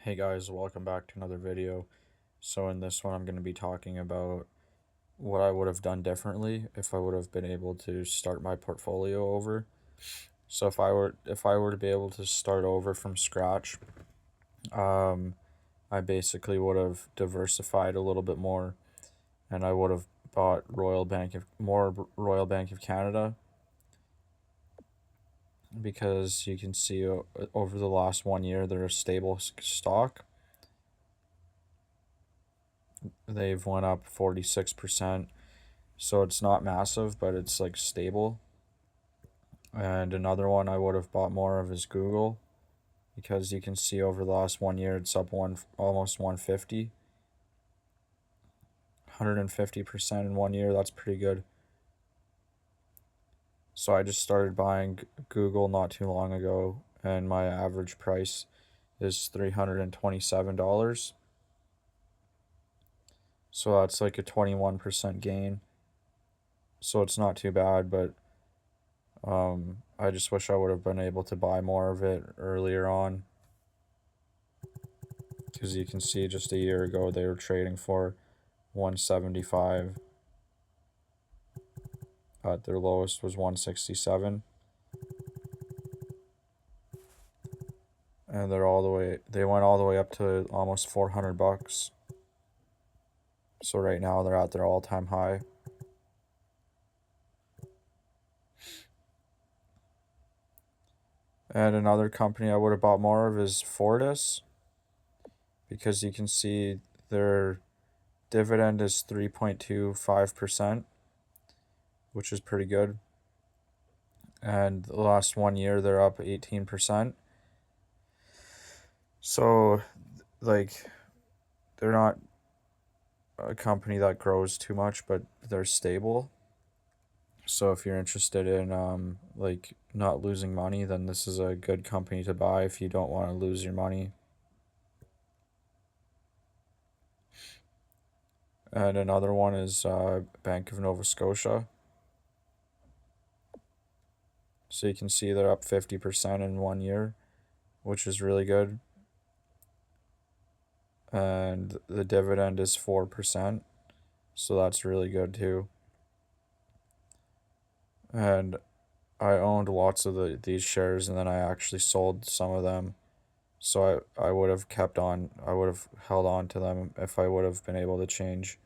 Hey guys, welcome back to another video. So in this one I'm going to be talking about what I would have done differently if I would have been able to start my portfolio over. So if I were to be able to start over from scratch, um I basically would have diversified a little bit more, and I would have bought Royal Bank of Canada, because you can see over the last 1 year they're a stable stock. They've went up 46%. So it's not massive, but it's like stable. And another one I would have bought more of is Google, because you can see over the last 1 year it's up almost 150% in 1 year. That's pretty good. So I just started buying Google not too long ago, and my average price is $327. So that's like a 21% gain. So it's not too bad, but I just wish I would have been able to buy more of it earlier on, because you can see just a year ago they were trading for 175. At their lowest was 167, and they went all the way up to almost $400. So right now they're at their all-time high. And another company I would have bought more of is Fortis, because you can see their dividend is 3.25%, which is pretty good. And the last 1 year they're up 18%. So like, they're not a company that grows too much, but they're stable. So if you're interested in like not losing money, then this is a good company to buy if you don't want to lose your money. And another one is Bank of Nova Scotia. So you can see they're up 50% in 1 year, which is really good. And the dividend is 4%, so that's really good too. And I owned lots of these shares, and then I actually sold some of them. So I would have I would have held on to them if I would have been able to change.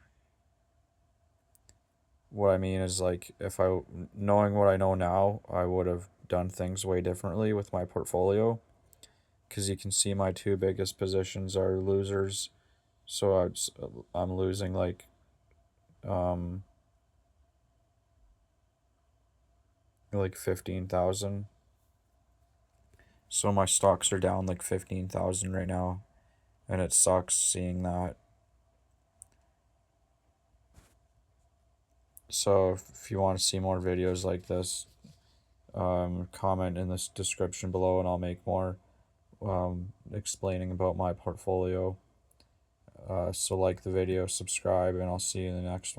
What I mean is, like, knowing what I know now, I would have done things way differently with my portfolio, because you can see my two biggest positions are losers. So I'm losing um like 15,000. So my stocks are down like 15,000 right now, and it sucks seeing that. So if you want to see more videos like this, comment in this description below, and I'll make more explaining about my portfolio. So like the video, subscribe, and I'll see you in the next one.